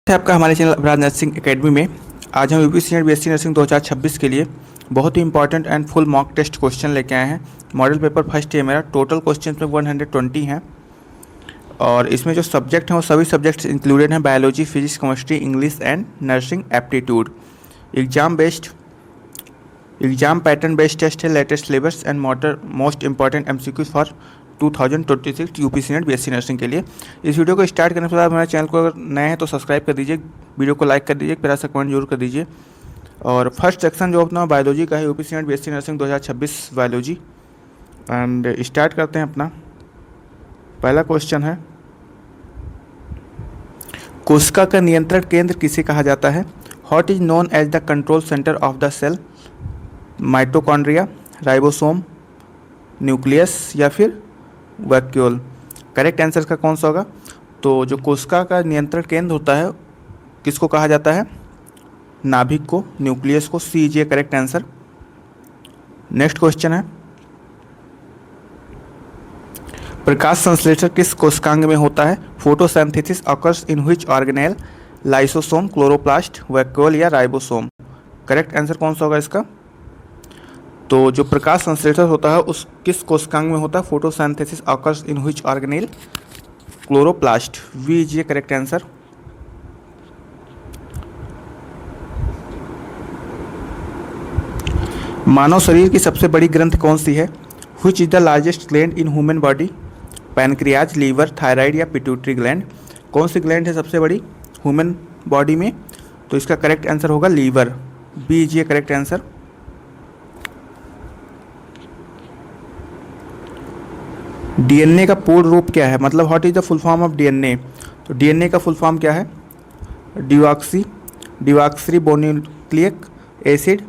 है आपका हमारे चैनल अभ्राज नर्सिंग एकेडमी में। आज हम यूपी सीनियर बीएससी नर्सिंग 2026 के लिए बहुत ही important and full mock test question लेके आए हैं। मॉडल पेपर फर्स्ट है मेरा। टोटल क्वेश्चन में 120 हैं और इसमें जो सब्जेक्ट हैं वो सभी सब्जेक्ट्स इंक्लूडेड हैं: biology, physics, chemistry, English and nursing aptitude. Exam pattern based test है, latest syllabus and most important MCQ for 2026 UP senior BSc nursing के लिए। इस वीडियो को स्टार्ट करने के बाद हमारे चैनल को अगर नए हैं तो सब्सक्राइब कर दीजिए, वीडियो को लाइक कर दीजिए, प्यारा सा कमेंट जरूर कर दीजिए। और फर्स्ट सेक्शन जो अपना बायोलॉजी का है, UP senior BSc nursing 2026 biology. And start करते हैं। अपना पहला क्वेश्चन है, कोशिका का नियंत्रण केंद्र किसे कहा जाता है? What is known as the control centre of the cell? Mitochondria, ribosome, nucleus या फिर वैक्यूल? करेक्ट आंसर का कौन सा होगा? तो जो कोशिका का नियंत्रण केंद्र होता है किसको कहा जाता है? नाभिक को, न्यूक्लियस को। सी is correct answer. Next question है, प्रकाश संश्लेषण किस कोशिकांग में होता है? Photosynthesis occurs in which organelle? Lysosome, chloroplast, vacuole या राइबोसोम? करेक्ट आंसर कौन सा होगा इसका? तो जो प्रकाश संश्लेषण होता है उस किस कोशिकांग में होता है? Photosynthesis occurs in which organelle? Chloroplast. B is correct answer. मानव शरीर की सबसे बड़ी ग्रंथि कौन सी है? Which is the largest gland in human body? Pancreas, liver, thyroid या पिट्यूटरी ग्लैंड? कौन सी ग्लैंड है सबसे बड़ी ह्यूमन बॉडी में? तो इसका करेक्ट आंसर होगा liver. B is correct answer. DNA का पूर्ण रूप क्या है? मतलब what is the full form of DNA? तो डीएनए का फुल फॉर्म क्या है? डिऑक्सी बोन्यूक्लिक एसिड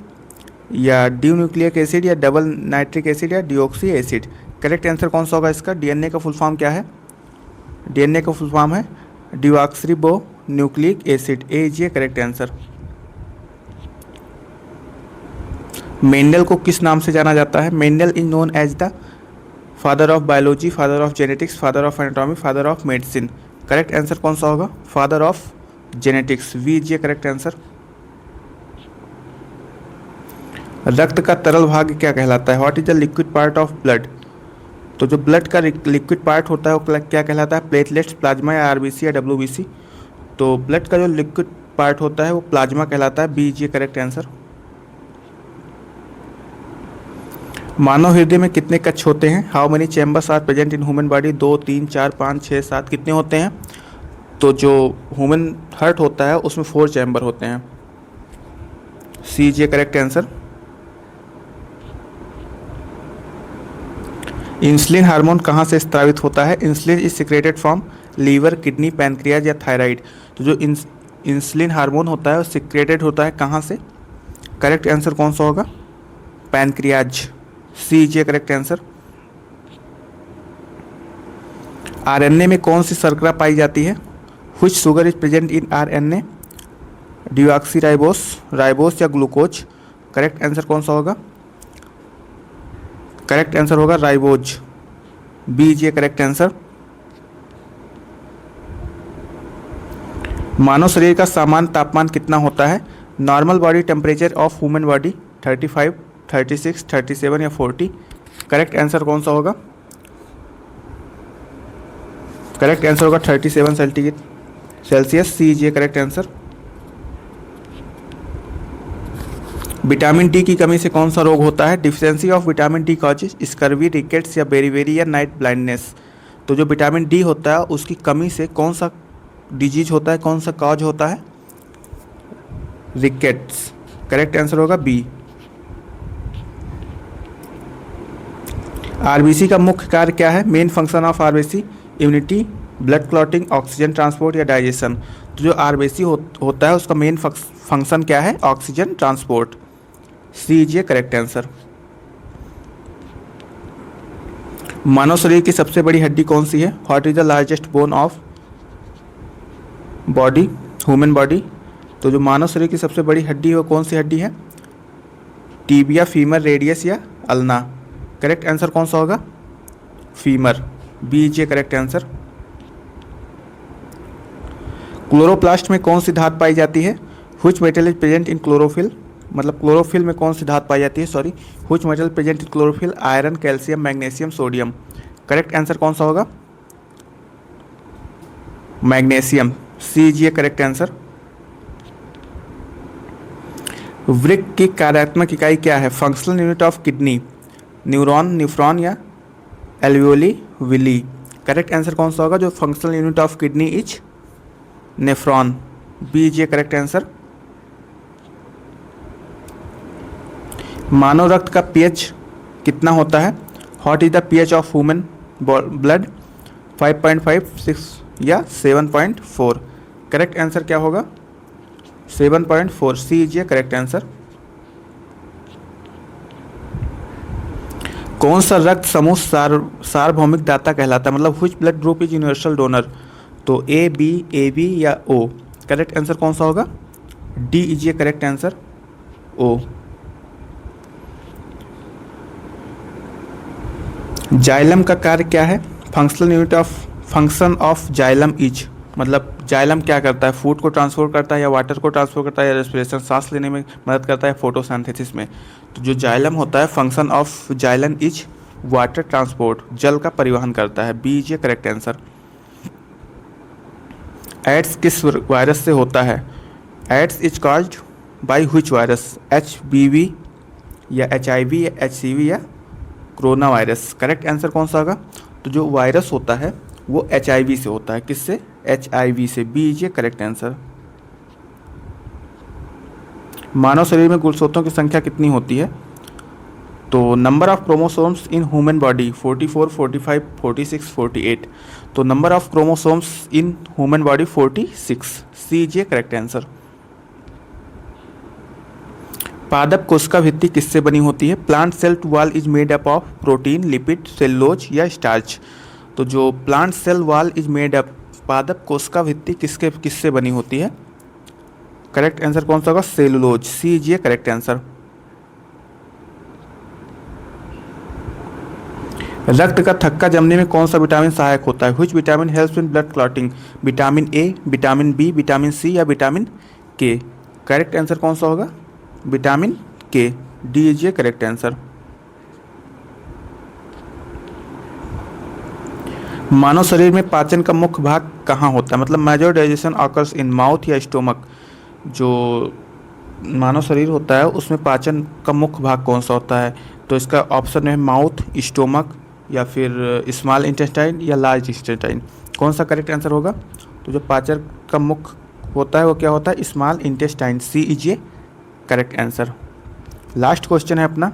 या ड्यून्यूक्लिक एसिड या डबल नाइट्रिक एसिड या डिऑक्सी एसिड? करेक्ट आंसर कौन सा होगा इसका? डीएनए का फुल फॉर्म क्या है? डीएनए का फुल फॉर्म है deoxy nucleic acid. A is correct answer. Mendel को किस नाम से जाना जाता है? Mendel is known as the father of biology, father of genetics, father of anatomy, father of medicine? Correct answer कौन सा होगा? Father of genetics. B is correct answer. रक्त का तरल भाग क्या कहलाता है? What is the liquid part of blood? तो जो ब्लड का लिक्विड पार्ट होता है वो क्या कहलाता है? प्लेटलेट्स, प्लाज्मा या आरबीसी या डब्ल्यूबीसी? तो ब्लड का जो लिक्विड पार्ट होता है वो प्लाज्मा कहलाता है। B is correct answer. मानव हृदय में कितने कक्ष होते हैं? How many chambers are present in human body? 2, 3, 4, 5, 6, 7? कितने होते हैं? तो जो ह्यूमन हार्ट होता है उसमें 4 चैम्बर होते हैं। C is correct answer. Insulin hormone कहाँ से स्रावित होता है? Insulin is secreted from liver, kidney, pancreas या थायराइड? तो जो इंसुलिन हार्मोन होता है वो सिक्रेटेड होता है कहाँ से? करेक्ट आंसर कौन सा होगा? Pancreas. C is correct answer. RNA में कौन सी शर्करा पाई जाती है? Which sugar is present in RNA? Deoxyribose या ग्लूकोज? करेक्ट आंसर कौन सा होगा? करेक्ट आंसर होगा ribose. B is correct answer. मानव शरीर का सामान्य तापमान कितना होता है? Normal body temperature of human body 35, 36, 37 या 40? करेक्ट आंसर कौन सा होगा? करेक्ट आंसर होगा 37 Celsius. C is correct answer. Vitamin D की कमी से कौन सा रोग होता है? Deficiency of vitamin D causes scurvy, rickets या बेरीबेरी या नाइट ब्लाइंडनेस? तो जो विटामिन डी होता है उसकी कमी से कौन सा डिजीज होता है, कौन सा कॉज होता है? रिकेट्स। करेक्ट आंसर होगा बी। आरबीसी का मुख्य कार्य क्या है? Main function of RBC immunity, blood clotting, oxygen transport या डाइजेशन? तो जो आरबीसी होता है उसका मेन फंक्शन क्या है? Oxygen transport. C is correct answer. मानव शरीर की सबसे बड़ी हड्डी कौन सी है? What is the largest bone of body, human body? तो जो मानव शरीर की सबसे बड़ी हड्डी है वो कौन सी हड्डी है? टीबिया, फीमर, रेडियस या अल्ना? करेक्ट आंसर कौन सा होगा? Femur. B is correct answer. Chloroplast में कौन सी धातु पाई जाती है? Which metal is present in chlorophyll, मतलब क्लोरोफिल में कौन सी धातु पाई जाती है, sorry, which metal present in chlorophyll? Iron, calcium, magnesium, sodium. Correct answer कौन सा होगा? Magnesium, C correct answer. वृक्क की कार्यात्मक इकाई क्या है? Functional unit of kidney, neuron, nephron या एल्वियोली विली। करेक्ट आंसर कौन सा होगा? जो functional unit of kidney is nephron, B correct answer. मानव रक्त का पीएच कितना होता है? What is the pH of human blood? 5.5, 6 या 7.4। करेक्ट आंसर क्या होगा? 7.4, सी करेक्ट आंसर। कौन सा रक्त समूह सार्वभौमिक दाता कहलाता है? मतलब which blood group is universal donor? तो ए बी या ओ। करेक्ट आंसर कौन सा होगा? D is correct answer, oh. Xylem का कार्य क्या है? फंक्शन ऑफ जाइलम इज, मतलब जाइलम क्या करता है? फूड को ट्रांसपोर्ट करता है या वाटर को ट्रांसपोर्ट करता है या रेस्पिरेशन, सांस लेने में मदद करता है, फोटोसिंथेसिस में? तो जो जाइलम होता है, function of xylem is water transport, जल का परिवहन करता है, B is correct answer. AIDS किस वायरस से होता है? AIDS is caused by which virus? HBV या HIV या HCV या कोरोना वायरस। करेक्ट आंसर कौन सा होगा? तो जो वायरस होता है वो HIV से होता है। किससे? HIV से, बी इज करेक्ट आंसर। मानव शरीर में गुणसूत्रों की संख्या कितनी होती है? तो number of chromosomes in human body 44, 45, 46, 48। तो number of chromosomes in human body 46, C is correct answer. पादप कोशिका भित्ति किससे बनी होती है? Plant cell wall is made up of protein, lipid, cellulose या स्टार्च। तो जो plant cell wall is made up, पादप कोशिका भित्ति किससे बनी होती है? करेक्ट आंसर कौन सा होगा? Cellulose, C is correct answer. रक्त का थक्का जमने में कौन सा विटामिन सहायक होता है? Which vitamin helps in blood clotting? Vitamin A, vitamin B, vitamin C या विटामिन के। करेक्ट आंसर कौन सा होगा? विटामिन के, डी इज करेक्ट आंसर। मानव शरीर में पाचन का मुख्य भाग कहाँ होता है? मतलब major digestion occurs in mouth या स्टोमक। जो मानव शरीर होता है उसमें पाचन का मुख्य भाग कौन सा होता है? तो इसका ऑप्शन है माउथ, स्टोमक या फिर स्मॉल इंटेस्टाइन या लार्ज इंटेस्टाइन। कौन सा करेक्ट आंसर होगा? तो जो पाचन का मुख्य होता है वो क्या होता है? Small intestine, C is correct answer. Last question है अपना,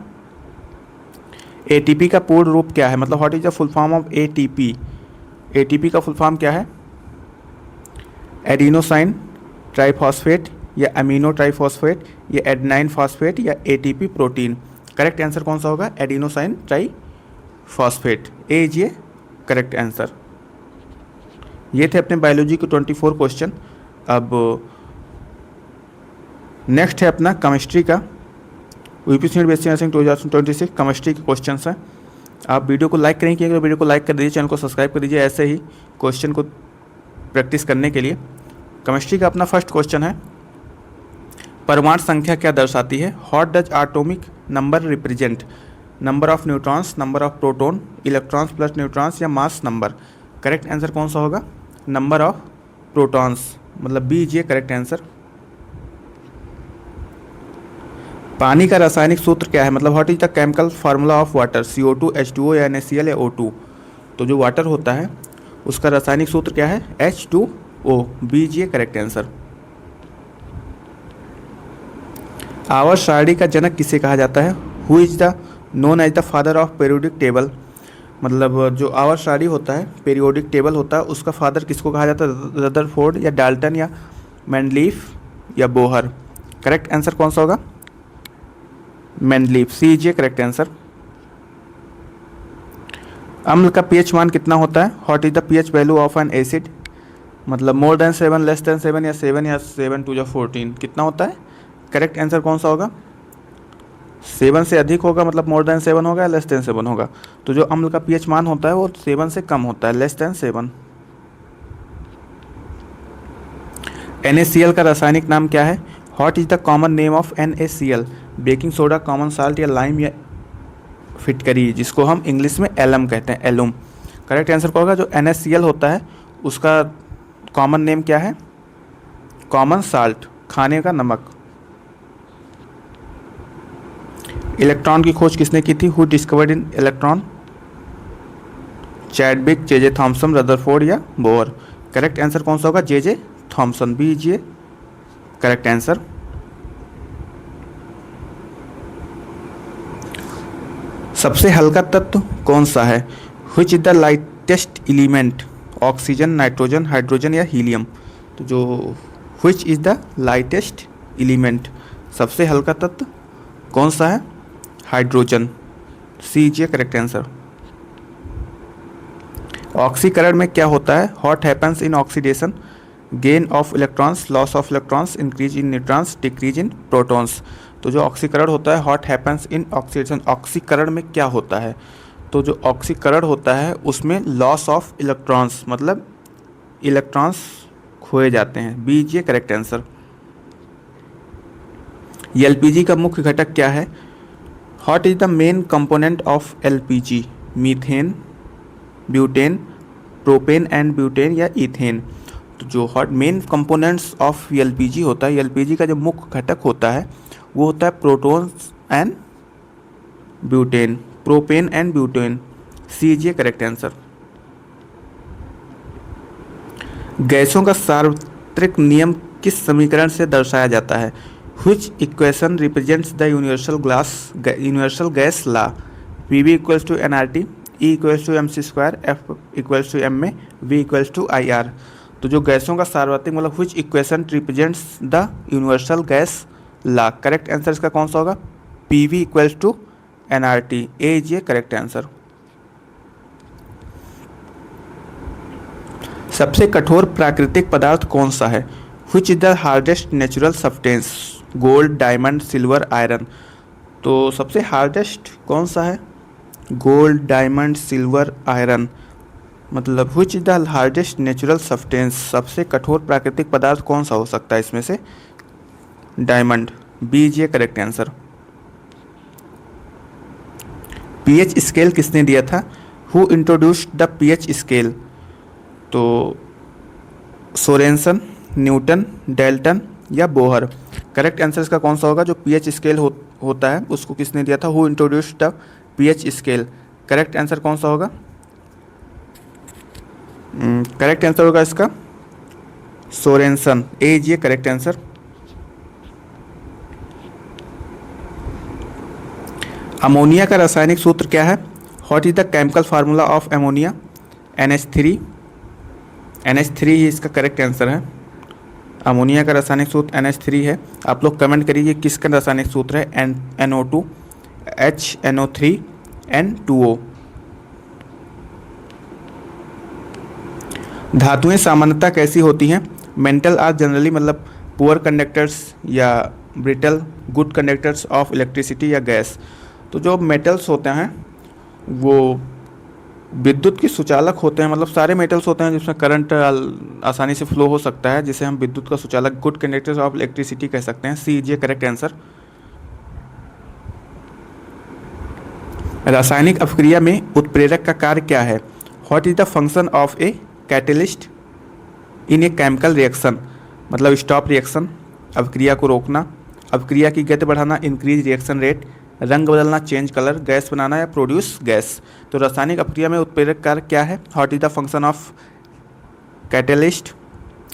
एटीपी का पूर्ण रूप क्या है? मतलब what is the full form of ATP? ATP का फुल फॉर्म क्या है? एडिनोसाइन ट्राइफॉस्फेट या अमीनो ट्राइफॉस्फेट या एडेनाइन फॉस्फेट या एटीपी प्रोटीन। करेक्ट आंसर कौन सा होगा? Adenosine triphosphate, A is correct answer. ये थे अपने बायोलॉजी के 24 क्वेश्चन। अब नेक्स्ट है अपना केमिस्ट्री का, यूपीएससी बेसिक नर्सिंग 2026 केमिस्ट्री के क्वेश्चन हैं। आप वीडियो को लाइक करेंगे, अगर वीडियो को लाइक कर दीजिए, चैनल को सब्सक्राइब कर दीजिए ऐसे ही क्वेश्चन को प्रैक्टिस करने के लिए। केमिस्ट्री का अपना फर्स्ट क्वेश्चन है, परमाणु संख्या क्या दर्शाती है? What does atomic number represent? Number of neutrons, number of proton, electrons plus neutrons या मास नंबर। करेक्ट आंसर कौन सा होगा? नंबर ऑफ प्रोटॉन्स, मतलब बी इज करेक्ट आंसर। पानी का रासायनिक सूत्र क्या है? मतलब what is the chemical formula of water? CO2, H2O या NaCl या O2। तो जो वाटर होता है उसका रासायनिक सूत्र क्या है? H2O, B is correct answer. आवर्त सारणी का जनक किसे कहा जाता है? Who is the known as the father of periodic table. मतलब जो आवर्त सारणी होता है, पीरियोडिक टेबल होता है, उसका फादर किसको कहा जाता है? रदरफोर्ड या डाल्टन या मेंडलीफ या बोहर। करेक्ट आंसर कौन सा होगा? Mendeleev, C is correct answer. अम्ल का पीएच मान कितना होता है? What is the pH value of an acid? मतलब मोर देन 7, लेस देन 7 या 7 टू 14 कितना होता है? करेक्ट आंसर कौन सा होगा? 7 से अधिक होगा, मतलब मोर देन 7 होगा, लेस देन 7 होगा। तो जो अम्ल का पीएच मान होता है वो 7 से कम होता है, लेस देन 7। NaCl का रासायनिक नाम क्या है? What is the common name of NaCl? Baking soda, common salt या लाइम या फिटकरी, जिसको हम इंग्लिश में एलम कहते हैं, एलुम। करेक्ट आंसर क्या होगा? जो NaCl होता है उसका कॉमन नेम क्या है? कॉमन साल्ट, खाने का नमक। इलेक्ट्रॉन की खोज किसने की थी? Who discovered in electron? Chadwick, J Thomson, Rutherford या बोर? करेक्ट आंसर कौन सा होगा? जे थॉमसन, बीजे करेक्ट आंसर। सबसे हल्का तत्व कौन सा है? Which is the lightest element? Oxygen, nitrogen, hydrogen या हीलियम? तो जो which is the lightest element, सबसे हल्का तत्व कौन सा है? Hydrogen, C is correct answer. ऑक्सीकरण में क्या होता है? What happens in oxidation? Gain of electrons, loss of electrons, increase in neutrons, decrease in protons? तो जो ऑक्सीकरण होता है, व्हाट हैपन्स इन ऑक्सीडेशन, ऑक्सीकरण में क्या होता है? तो जो ऑक्सीकरण होता है उसमें लॉस ऑफ इलेक्ट्रॉन्स, मतलब इलेक्ट्रॉन्स खोए जाते हैं, B is correct answer. LPG का मुख्य घटक क्या है? What is the main component of LPG? Methane, butane, propane and butane या इथेन? तो जो hot main components of LPG होता है, एलपीजी का जो मुख्य घटक होता है वो होता है protons and butane, propane and butane, C is correct answer. गैसों का सार्वत्रिक नियम किस समीकरण से दर्शाया जाता है? Which equation represents the universal gas law? PV equals to NRT, E equals to MC square, F equals to M में, वी इक्वल्स टू IR? तो जो गैसों का सार्वत्रिक मतलब which equation represents the universal gas law? Correct answer इसका कौन सा होगा? PV equals to NRT, A is correct answer. सबसे कठोर प्राकृतिक पदार्थ कौन सा है? Which is the hardest natural substance? Gold, diamond, silver, iron? तो सबसे हार्डेस्ट कौन सा है? गोल्ड, डायमंड, सिल्वर, आयरन, मतलब which is the hardest natural substance, सबसे कठोर प्राकृतिक पदार्थ कौन सा हो सकता है इसमें से? Diamond, B is correct answer. PH scale किसने दिया था? Who introduced the pH scale? तो सोरेनसन, न्यूटन, डेल्टन या बोहर? करेक्ट आंसर इसका कौन सा होगा? जो पीएच स्केल होता है उसको किसने दिया था? Who introduced the pH scale? Correct answer कौन सा होगा? करेक्ट आंसर होगा इसका Sorensen, A is correct answer. Ammonia का रासायनिक सूत्र क्या है? What is the chemical formula of ammonia? NH3, NH3 ही इसका करेक्ट आंसर है। अमोनिया का रासायनिक सूत्र NH3 है। आप लोग कमेंट करिए किसका रासायनिक सूत्र है? NO2, HNO3, N2O। धातुएं सामान्यतः कैसी होती हैं? मेंटल आर जनरली मतलब पुअर कंडक्टर्स या brittle, good conductors of electricity या गैस? तो जो मेटल्स होते हैं वो विद्युत की सुचालक होते हैं, मतलब सारे मेटल्स होते हैं जिसमें करंट आसानी से फ्लो हो सकता है, जिसे हम विद्युत का सुचालक, गुड कंडक्टर्स ऑफ इलेक्ट्रिसिटी कह सकते हैं, सी जे करेक्ट आंसर। रासायनिक अपक्रिया में उत्प्रेरक का कार्य क्या है? What is the function of a catalyst in a chemical reaction? मतलब स्टॉप रिएक्शन, अपक्रिया को रोकना, अपक्रिया की गति बढ़ाना, इंक्रीज रिएक्शन रेट, रंग बदलना, चेंज कलर, गैस बनाना या प्रोड्यूस गैस? तो रासायनिक अपक्रिया में उत्प्रेरक कार्य क्या है? What is the function of catalyst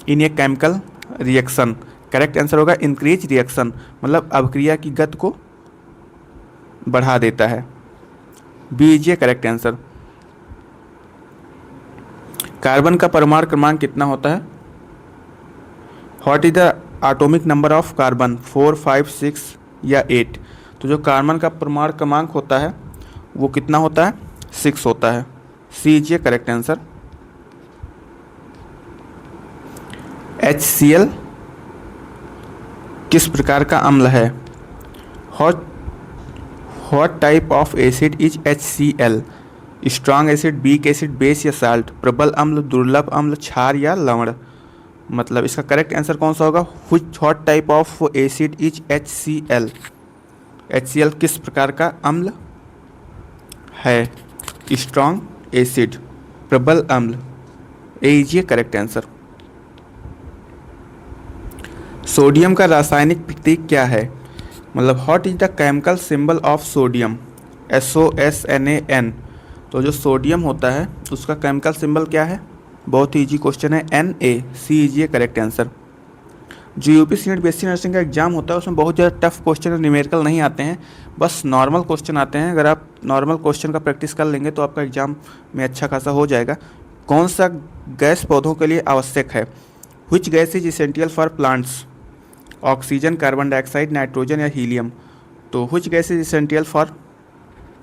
in a chemical reaction? Correct answer होगा इंक्रीज रिएक्शन, मतलब अपक्रिया की गति को बढ़ा देता है, B is correct answer. Carbon का परमाणु क्रमांक कितना होता है? What is the atomic number of carbon? 4, 5, 6 या 8? तो जो कार्बन का परमाणु क्रमांक होता है वो कितना होता है? 6 होता है, सी जे करेक्ट आंसर। HCl किस प्रकार का अम्ल है? What type of acid is HCl? Strong acid, weak acid, base या साल्ट? प्रबल अम्ल, दुर्लभ अम्ल, क्षार या लवण? मतलब इसका करेक्ट आंसर कौन सा होगा? Which hot type of acid is HCl? HCl किस प्रकार का अम्ल है? स्ट्रॉन्ग एसिड, प्रबल अम्ल, ए इज ये करेक्ट आंसर। सोडियम का रासायनिक प्रतीक क्या है? मतलब what is the chemical symbol of sodium? SOSNAN। तो जो सोडियम होता है उसका केमिकल सिंबल क्या है? बहुत ही इजी क्वेश्चन है, Na, सी इज ये करेक्ट आंसर। जो यूपी सीनेट BSc नर्सिंग का एग्जाम होता है उसमें बहुत ज़्यादा टफ क्वेश्चन और न्यूमेरिकल नहीं आते हैं, बस नॉर्मल क्वेश्चन आते हैं। अगर आप नॉर्मल क्वेश्चन का प्रैक्टिस कर लेंगे तो आपका एग्जाम में अच्छा खासा हो जाएगा। कौन सा गैस पौधों के लिए आवश्यक है? Which gas is essential for plants? Oxygen, carbon dioxide, nitrogen या हीलियम? तो which gas is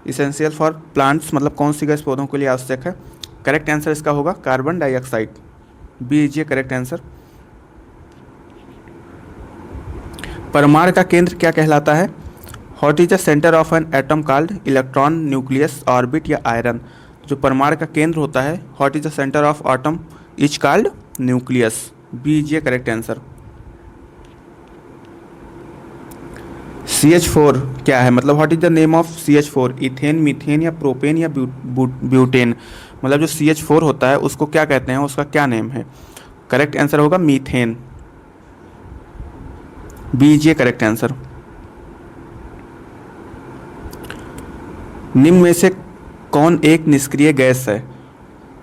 essential for plants, मतलब कौन सी गैस पौधों के लिए आवश्यक है? करेक्ट आंसर इसका होगा कार्बन डाइऑक्साइड, बी इज ये करेक्ट आंसर। परमाणु का केंद्र क्या कहलाता है? What is the centre of an atom called? Electron, nucleus, orbit या आयरन? जो परमाणु का केंद्र होता है, what is the centre of atom is called? Nucleus, B is ये करेक्ट आंसर। CH4 क्या है? मतलब what is the name of CH4? Ethane, methane या प्रोपेन या ब्यूटेन? मतलब जो CH4 होता है उसको क्या कहते हैं, उसका क्या नेम है? करेक्ट आंसर होगा मीथेन, बी इज ये करेक्ट आंसर। निम्न में से कौन एक निष्क्रिय गैस है?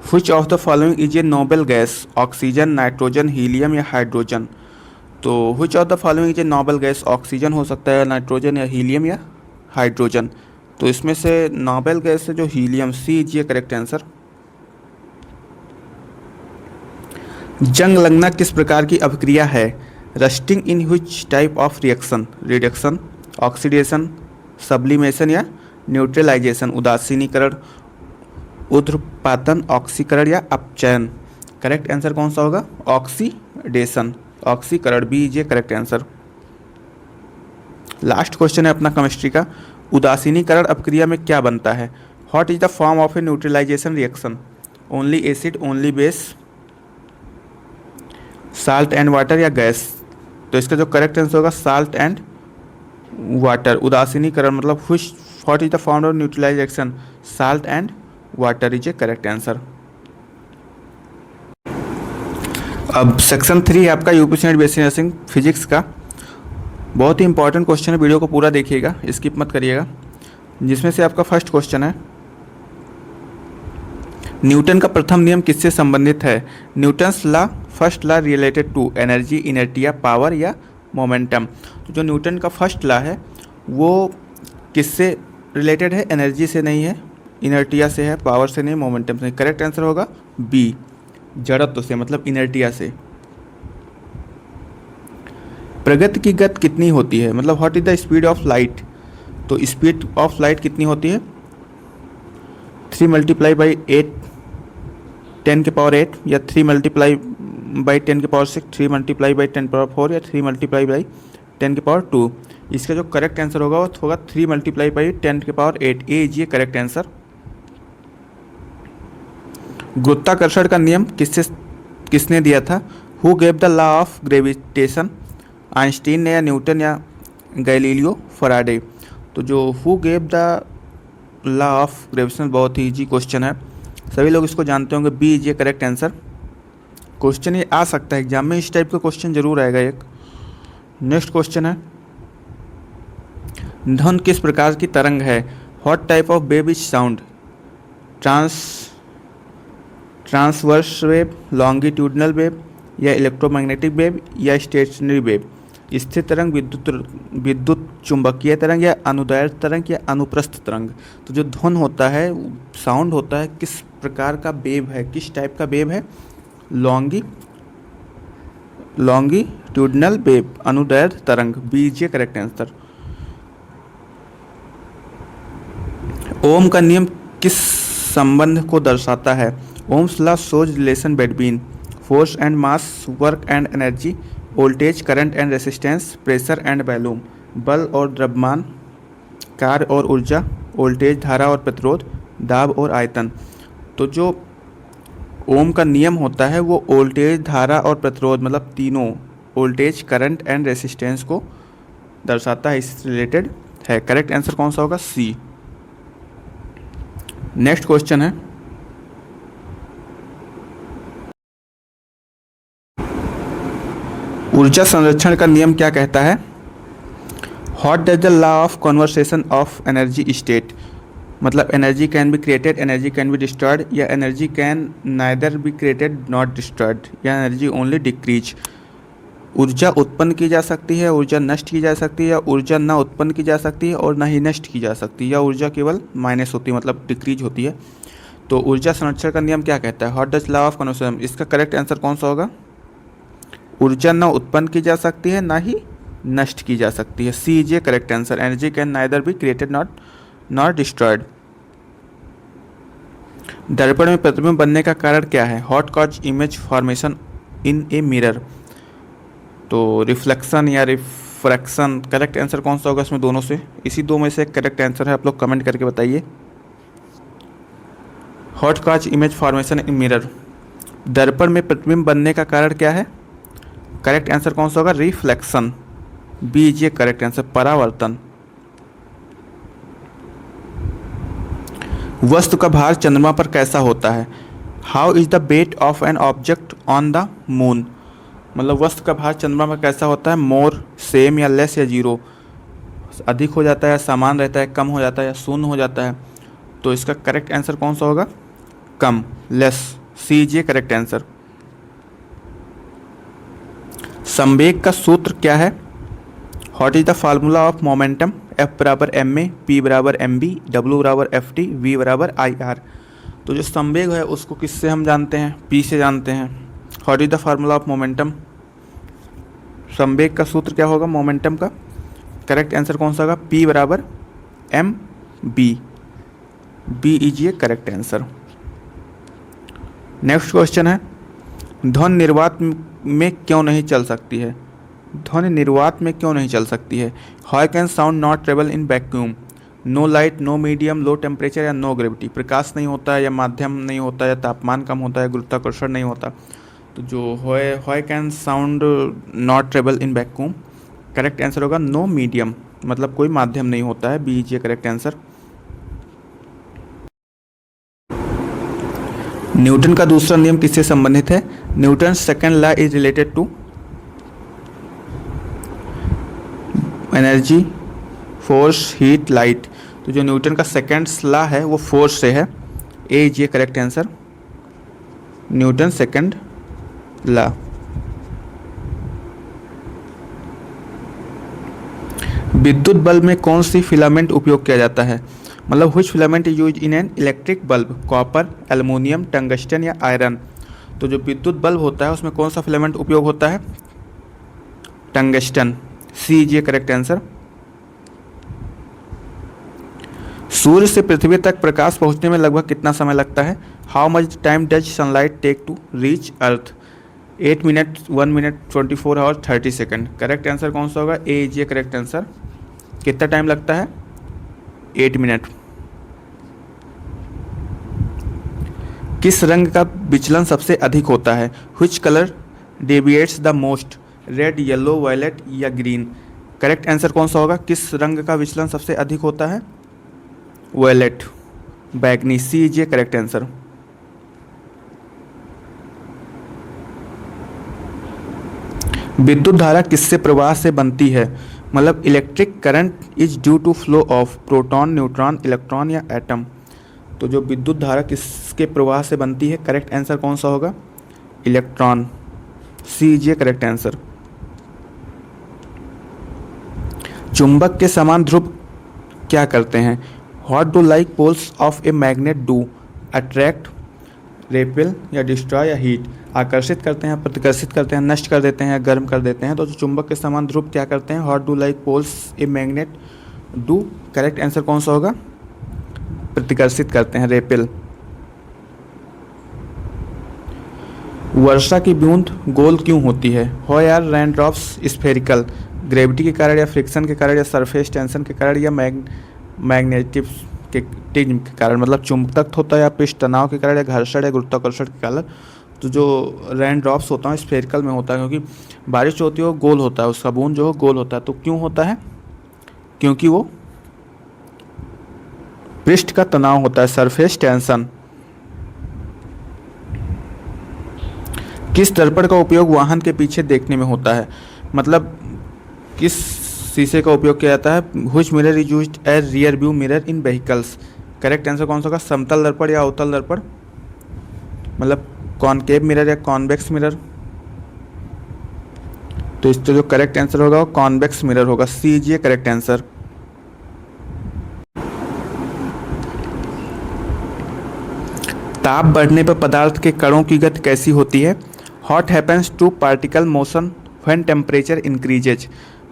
Which of the following is a noble gas? Oxygen, nitrogen, helium या हाइड्रोजन? तो which of the following is a noble gas? Oxygen हो सकता है, नाइट्रोजन या हीलियम या हाइड्रोजन? तो इसमें से नोबल गैस है जो हीलियम, सी इज ये करेक्ट आंसर। जंग लगना किस प्रकार की अभिक्रिया है? Rusting in which type of reaction? Reduction, oxidation, sublimation या न्यूट्रलाइजेशन? उदासीनीकरण, ऊर्ध्वपातन, ऑक्सीकरण या अपचयन? करेक्ट आंसर कौन सा होगा? ऑक्सीडेशन, ऑक्सीकरण, बी इज ये करेक्ट आंसर। लास्ट क्वेश्चन है अपना केमिस्ट्री का। उदासीनीकरण अपक्रिया में क्या बनता है? What is the form of a neutralisation reaction? Only acid, only base, salt and water या गैस? तो इसका जो करेक्ट आंसर होगा साल्ट एंड वाटर। उदासीनीकरण मतलब what is the form of neutralisation? Salt and water is a correct answer. अब section 3 है आपका UP CNET BSc nursing physics का। बहुत ही इंपॉर्टेंट क्वेश्चन है, वीडियो को पूरा देखिएगा, स्किप मत करिएगा। जिसमें से आपका फर्स्ट क्वेश्चन है, न्यूटन का प्रथम नियम किससे संबंधित है? Newton's law, first law related to energy, inertia, power या मोमेंटम? तो जो न्यूटन का फर्स्ट लॉ है वो किससे रिलेटेड है? एनर्जी से नहीं है, इनर्टिया से है, पावर से नहीं, मोमेंटम से नहीं। करेक्ट आंसर होगा बी, जड़त्व से, मतलब इनर्टिया से। प्रगति की गति कितनी होती है? मतलब what is the speed of light? तो स्पीड ऑफ लाइट कितनी होती है? 3 × 8 10 की पावर 8 या 3 × 10 की पावर 6, 3 × 10 की पावर 4 या 3 × 10 की पावर 2? इसका जो करेक्ट आंसर होगा वो होगा 3 × 10 की पावर 8, ए इज ये करेक्ट आंसर। गुरुत्वाकर्षण का नियम किसने दिया था? Who gave the law of gravitation? Einstein ने या न्यूटन या गैलीलियो फराडे? तो जो who gave the law of gravitation बहुत ही इजी क्वेश्चन है, सभी लोग इसको जानते होंगे, बी इज ये करेक्ट आंसर। क्वेश्चन ये आ सकता है एग्जाम में, इस टाइप का क्वेश्चन जरूर आएगा एक। नेक्स्ट क्वेश्चन है, ध्वनि किस प्रकार की तरंग है? What type of wave is sound? Transverse wave, longitudinal wave या इलेक्ट्रोमैग्नेटिक वेव या स्टेशनरी वेव? स्थिर तरंग, विद्युत चुंबकीय तरंग या अनुदैर्ध्य तरंग या अनुप्रस्थ तरंग? तो जो ध्वनि होता है, साउंड होता है, किस प्रकार का वेव है, किस टाइप का वेव है? लॉन्गिट्यूडनल वेव, अनुदैर्ध्य तरंग, बी इज करेक्ट आंसर। ओम का नियम किस संबंध को दर्शाता है? Ohm's law shows relation between force and mass, work and energy, voltage, current and resistance, pressure and volume, बल और द्रव्यमान, कार्य और ऊर्जा, वोल्टेज, धारा और प्रतिरोध, दाब और आयतन। तो जो ओम का नियम होता है वो वोल्टेज, धारा और प्रतिरोध, मतलब तीनों, वोल्टेज, करंट एंड रेसिस्टेंस को दर्शाता है, इससे रिलेटेड है। करेक्ट आंसर कौन सा होगा? सी। नेक्स्ट क्वेश्चन है, ऊर्जा संरक्षण का नियम क्या कहता है? What does the law of conversation of energy state, मतलब energy can be created, energy can be destroyed, या energy can neither be created not destroyed, या एनर्जी ओनली डिक्रीज। ऊर्जा उत्पन्न की जा सकती है, ऊर्जा नष्ट की जा सकती है, या ऊर्जा ना उत्पन्न की जा सकती है और ना ही नष्ट की जा सकती है, या ऊर्जा केवल माइनस होती है, मतलब डिक्रीज होती है। तो ऊर्जा संरक्षण का नियम क्या कहता है? What does law of conversation, इसका करेक्ट आंसर कौन सा होगा? ऊर्जा ना उत्पन्न की जा सकती है, ना ही नष्ट की जा सकती है। C is a correct answer. Energy can neither be created not destroyed. दर्पण में प्रतिबिंब बनने का कारण क्या है? What cause image formation in a mirror, तो रिफ्लेक्शन या रिफ्रैक्शन, करेक्ट आंसर कौन सा होगा इसमें दोनों से? इसी दो में से एक करेक्ट आंसर है, आप लोग कमेंट करके बताइए। हॉट कॉज इमेज फॉर्मेशन इन मिरर, दर्पण में प्रतिबिंब बनने का कारण क्या है? करेक्ट आंसर कौन सा होगा? Reflection. B is a correct answer, परावर्तन। वस्तु का भार चंद्रमा पर कैसा होता है? How is the weight of an object on the moon, मतलब वस्तु का भार चंद्रमा पर कैसा होता है? मोर, सेम या लेस या जीरो, अधिक हो जाता है, समान रहता है, कम हो जाता है या शून्य हो जाता है। तो इसका करेक्ट आंसर कौन सा होगा? कम, less. C is a correct answer. संवेग का सूत्र क्या है? What is the formula of momentum? F बराबर एम ए, पी बराबर एम बी, डब्ल्यू बराबर एफ टी, वी बराबर आई आर। तो जो संवेग है उसको किससे हम जानते हैं? P से जानते हैं। What is the formula of momentum? संवेग का सूत्र क्या होगा मोमेंटम का? करेक्ट आंसर कौन सा होगा? P बराबर एम बी। बी इज ये करेक्ट आंसर। नेक्स्ट क्वेश्चन है, ध्वनि निर्वात में क्यों नहीं चल सकती है? ध्वनि निर्वात में क्यों नहीं चल सकती है? How can sound not travel in vacuum? No light, no medium, low temperature या नो ग्रेविटी, प्रकाश नहीं होता है या माध्यम नहीं होता या तापमान कम होता है, गुरुत्वाकर्षण नहीं होता। तो जो how can sound not travel in vacuum, correct answer होगा नो मीडियम, मतलब कोई माध्यम नहीं होता है। B is a correct answer. Newton का दूसरा नियम किससे संबंधित है? Newton second law is related to energy, force, heat, light. तो जो न्यूटन का सेकंड लॉ है वो फोर्स से है। ए इज ये correct answer, Newton second law. विद्युत बल्ब में कौन सी फिलामेंट उपयोग किया जाता है? मतलब which filament is use in an electric bulb? Copper, aluminium, tungsten या आयरन। तो जो विद्युत बल्ब होता है उसमें कौन सा फिलामेंट उपयोग होता है? टंगस्टन। सी इज ये करेक्ट आंसर। सूर्य से पृथ्वी तक प्रकाश पहुंचने में लगभग कितना समय लगता है? How much time does sunlight take to reach earth? 8 minute, 1 minute, 24 hour, 30 second. Correct answer कौन सा होगा? ए इज ये करेक्ट आंसर। कितना टाइम लगता है? 8 मिनट। किस रंग का विचलन सबसे अधिक होता है? Which colour deviates the most? Red, yellow, violet या ग्रीन। करेक्ट आंसर कौन सा होगा? किस रंग का विचलन सबसे अधिक होता है? वायलेट, बैगनी। सी इज ये करेक्ट आंसर। विद्युत धारा किससे प्रवाह से बनती है? मतलब electric current is due to flow of proton, neutron, electron या एटम। तो जो विद्युत धारा किसके प्रवाह से बनती है? करेक्ट आंसर कौन सा होगा? इलेक्ट्रॉन। सी इज ये करेक्ट आंसर। चुंबक के समान ध्रुव क्या करते हैं? What do like poles of a magnet do? Attract, repel या डिस्ट्रॉय या हीट। आकर्षित करते हैं, प्रतिकर्षित करते हैं, नष्ट कर देते हैं, गर्म कर देते हैं। तो चुंबक के समान ध्रुव क्या करते हैं? What do like poles a magnet do? Correct answer कौन सा होगा? प्रतिकर्षित करते हैं, रेपेल। वर्षा की बूंद गोल क्यों होती है? Why are rain drops spherical? Gravity के कारण या फ्रिक्शन के कारण या सरफेस टेंशन के कारण या मैग्नेटिक टिज्म के कारण, मतलब चुंबकत्व होता है या पृष्ठ तनाव के कारण या घर्षण या गुरुत्वाकर्षण के कारण। तो जो रेन ड्रॉप्स होता है स्फेरिकल में होता है, क्योंकि बारिश जो होती है वो गोल होता है, उसका बूंद जो है गोल होता है। तो क्यों होता है? क्योंकि वो पृष्ठ का तनाव होता है, सरफेस टेंशन। किस दर्पण का उपयोग वाहन के पीछे देखने में होता है? मतलब किस शीशे का उपयोग किया जाता है? Which mirror is used as rear view mirror in vehicles? Correct answer कौन सा होगा? समतल दर्पण या अवतल दर्पण, मतलब कॉनकेव मिरर या कॉन्वेक्स मिरर। तो इसका जो करेक्ट आंसर होगा वो कॉन्वेक्स मिरर होगा। C is correct answer. ताप बढ़ने पर पदार्थ के कणों की गति कैसी होती है? What happens to particle motion when temperature increases.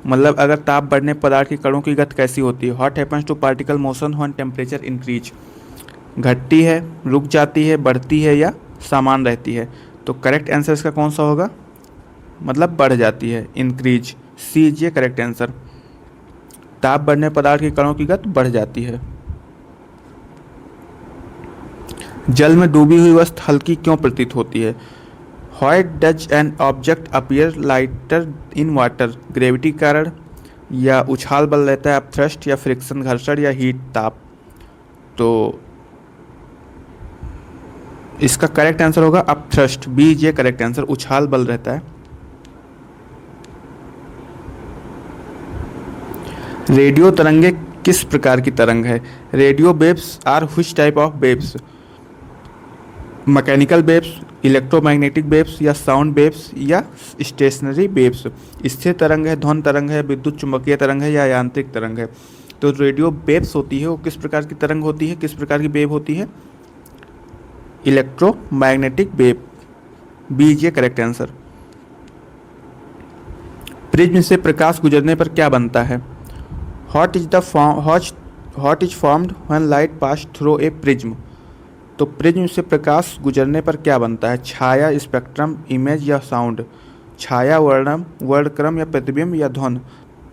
मतलब अगर ताप बढ़ने पर पदार्थ के कणों की गति कैसी होती है? What happens to particle motion when temperature increase. घटती है, रुक जाती है, बढ़ती है या समान रहती है? तो करेक्ट आंसर इसका कौन सा होगा? मतलब बढ़ जाती है, increase. C is correct answer. ताप बढ़ने पर पदार्थ के कणों की गति बढ़ जाती है। जल में डूबी हुई वस्तु हल्की क्यों प्रतीत होती है? Why does an object appear lighter in water? Gravity कारण, या उछाल बल रहता है अपथ्रस्ट, या फ्रिक्शन घर्षण, या हीट ताप? तो इसका करेक्ट आंसर होगा upthrust. B is correct answer, उछाल बल रहता है। रेडियो तरंगे किस प्रकार की तरंग है? Radio waves are which type of waves? Mechanical waves, electromagnetic waves, या साउंड वेव्स, या स्टेशनरी वेव्स? स्थिर तरंग है, ध्वनि तरंग है, विद्युत चुंबकीय तरंग है, या यांत्रिक तरंग है? तो रेडियो वेव्स होती है वो किस प्रकार की तरंग होती है, किस प्रकार की वेव होती है? Electromagnetic wave. B is correct answer. Prism से प्रकाश गुजरने पर क्या बनता है? What is formed when light pass through a prism. तो प्रिज्म से प्रकाश गुजरने पर क्या बनता है? छाया, स्पेक्ट्रम, इमेज, या साउंड? छाया, वर्णक्रम, या प्रतिबिंब, या ध्वनि?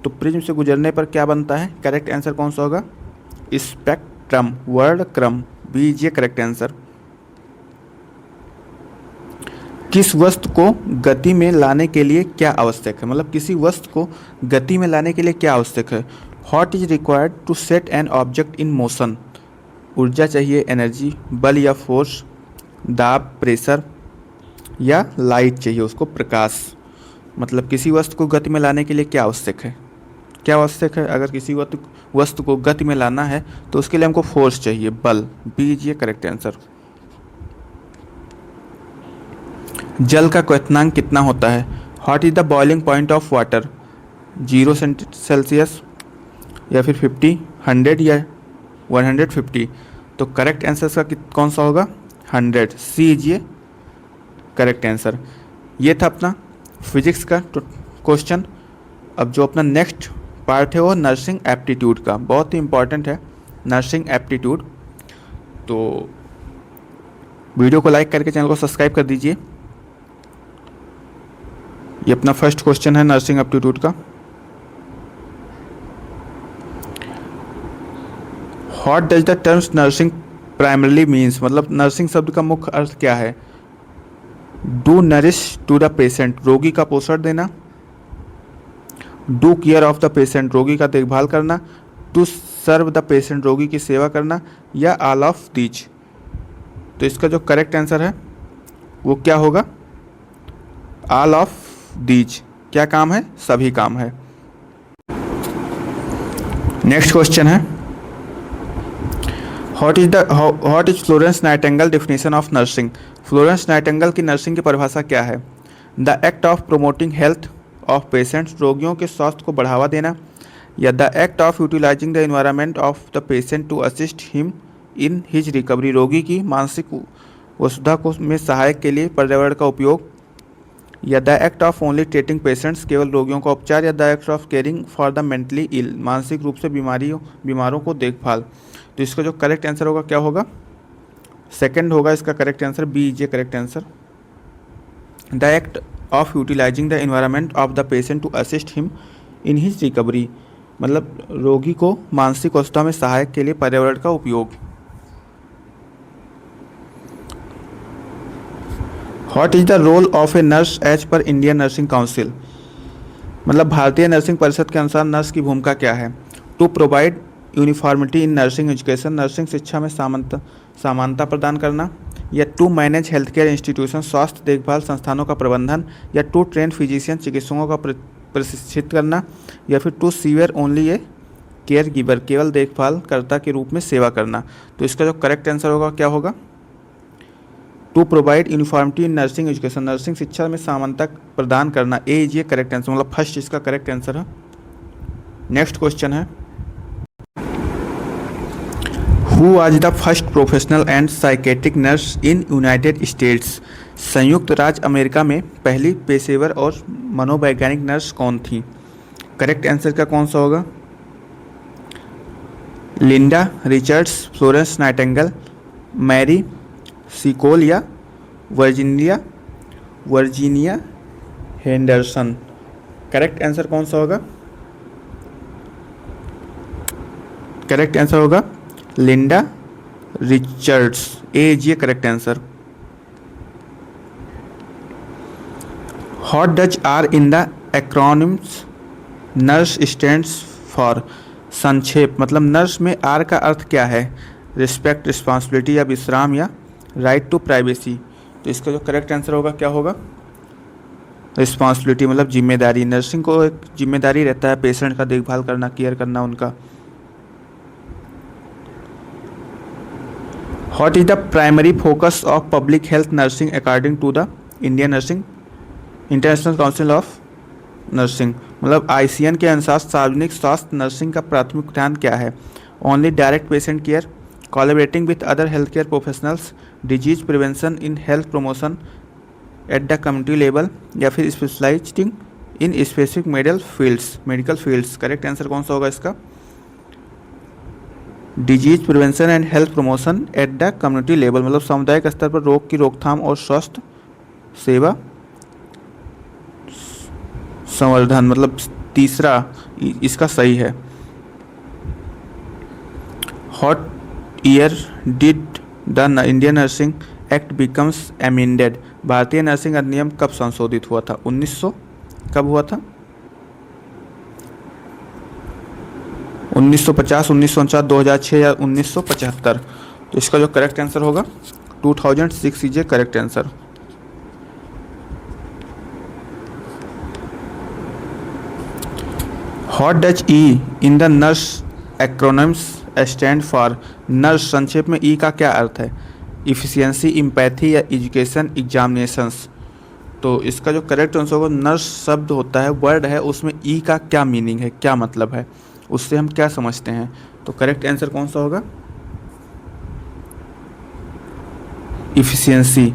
तो प्रिज्म से गुजरने पर क्या बनता है? करेक्ट आंसर कौन सा होगा? स्पेक्ट्रम, वर्णक्रम। B is correct answer. किस वस्तु को गति में लाने के लिए क्या आवश्यक है? मतलब किसी वस्तु को गति में लाने के लिए क्या आवश्यक है? What is required to set an object in motion? ऊर्जा चाहिए, एनर्जी, बल या फोर्स, दाब, प्रेशर, या लाइट चाहिए उसको, प्रकाश? मतलब किसी वस्तु को गति में लाने के लिए क्या आवश्यक है? क्या आवश्यक है? अगर किसी वस्तु को गति में लाना है तो उसके लिए हमको फोर्स चाहिए, बल। B is correct answer. जल का क्वथनांक कितना होता है? What is the boiling point of water? 0 Celsius, या फिर 50, 100, या 150? तो करेक्ट आंसर का कौन सा होगा? 100। सी इज करेक्ट आंसर। ये था अपना फिजिक्स का क्वेश्चन। अब जो अपना नेक्स्ट पार्ट है वो नर्सिंग एप्टीट्यूड का, बहुत ही इंपॉर्टेंट है नर्सिंग एप्टीट्यूड। तो वीडियो को लाइक करके चैनल को सब्सक्राइब कर दीजिए। ये अपना फर्स्ट क्वेश्चन है नर्सिंग एप्टीट्यूड का। What does the terms nursing primarily means? मतलब नर्सिंग शब्द का मुख्य अर्थ क्या है? Do nourish to the patient, रोगी का पोषण देना। Do care of the patient, रोगी का देखभाल करना। टू सर्व द पेशेंट, रोगी की सेवा करना, या ऑल ऑफ दीज? तो इसका जो करेक्ट आंसर है वो क्या होगा? All of these. क्या काम है? सभी काम है। नेक्स्ट क्वेश्चन है, what is Florence Nightingale definition of nursing? Florence Nightingale की नर्सिंग की परिभाषा क्या है? The act of promoting health of patients, रोगियों के स्वास्थ्य को बढ़ावा देना, या the act of utilising the environment of the patient to assist him in his recovery, रोगी की मानसिक वसुधा को में सहायक के लिए पर्यावरण का उपयोग, या the act of only treating patients, केवल रोगियों का उपचार, या the act of caring for the mentally ill, मानसिक रूप से बीमारों को देखभाल? तो इसका जो करेक्ट आंसर होगा क्या होगा? सेकंड होगा इसका correct answer. B is correct answer. The act of utilising the environment of the patient to assist him in his recovery, मतलब रोगी को मानसिक अवस्था में सहायक के लिए पर्यावरण का उपयोग। What is the role of a nurse as per Indian Nursing Council, मतलब भारतीय नर्सिंग परिषद के अनुसार नर्स की भूमिका क्या है। To provide uniformity in nursing education, nursing शिक्षा में समानता प्रदान करना, या to manage health care institution, स्वास्थ्य देखभाल संस्थानों का प्रबंधन, या टू ट्रेन फिजिशियन, चिकित्सकों का प्रशिक्षित करना, या फिर to severe only a care giver, केवल देखभालकर्ता के रूप में सेवा करना। तो इसका जो करेक्ट आंसर होगा क्या होगा, to provide uniformity in nursing education, nursing शिक्षा में समानता प्रदान करना। ए इज ये करेक्ट आंसर, मतलब फर्स्ट इसका करेक्ट आंसर है। नेक्स्ट क्वेश्चन है, who was the first professional and psychiatric nurse in United States, संयुक्त राज्य अमेरिका में पहली पेशेवर और मनोवैज्ञानिक नर्स कौन थी। करेक्ट आंसर का कौन सा होगा, Linda Richards, Florence Nightingale, Mary Seacole, या वर्जीनिया हेंडरसन। करेक्ट आंसर कौन सा होगा, करेक्ट आंसर होगा लिंडा रिचर्ड्स, ए इज ये correct answer. What does R in the acronyms nurse stands for, संक्षेप मतलब नर्स में आर का अर्थ क्या है, रिस्पेक्ट, रिस्पॉन्सिबिलिटी, या विश्राम, या राइट टू प्राइवेसी। तो इसका जो करेक्ट आंसर होगा क्या होगा, रिस्पॉन्सिबिलिटी मतलब जिम्मेदारी। नर्सिंग को एक जिम्मेदारी रहता है पेशेंट का देखभाल करना, केयर करना उनका। What is the primary focus of public health nursing according to the Indian Nursing International Council of Nursing, मतलब ICN के अनुसार सार्वजनिक स्वास्थ्य नर्सिंग का प्राथमिक ध्यान क्या है। Only direct patient care, collaborating with other health care professionals, disease prevention in health promotion at the community level, या फिर specialising in specific medical fields. Correct answer कौन सा होगा इसका, disease prevention and health promotion at the community level, मतलब सामुदायिक स्तर पर रोग की रोकथाम और स्वास्थ्य सेवा संवर्धन, मतलब तीसरा इसका सही है। What year did the Indian nursing act becomes amended, भारतीय नर्सिंग अधिनियम कब संशोधित हुआ था। 1900 कब हुआ था, 1950, 1949, 2006 या 1975। तो इसका जो करेक्ट आंसर होगा 2006 is a correct answer. What does E in the nurse acronyms stand for, nurse संक्षेप में ई का क्या अर्थ है, इफिशियंसी, इम्पैथी, या एजुकेशन एग्जामिनेशंस। तो इसका जो करेक्ट आंसर होगा, नर्स शब्द होता है, वर्ड है, उसमें ई का क्या मीनिंग है, क्या मतलब है, उससे हम क्या समझते हैं। तो करेक्ट आंसर कौन सा होगा, efficiency.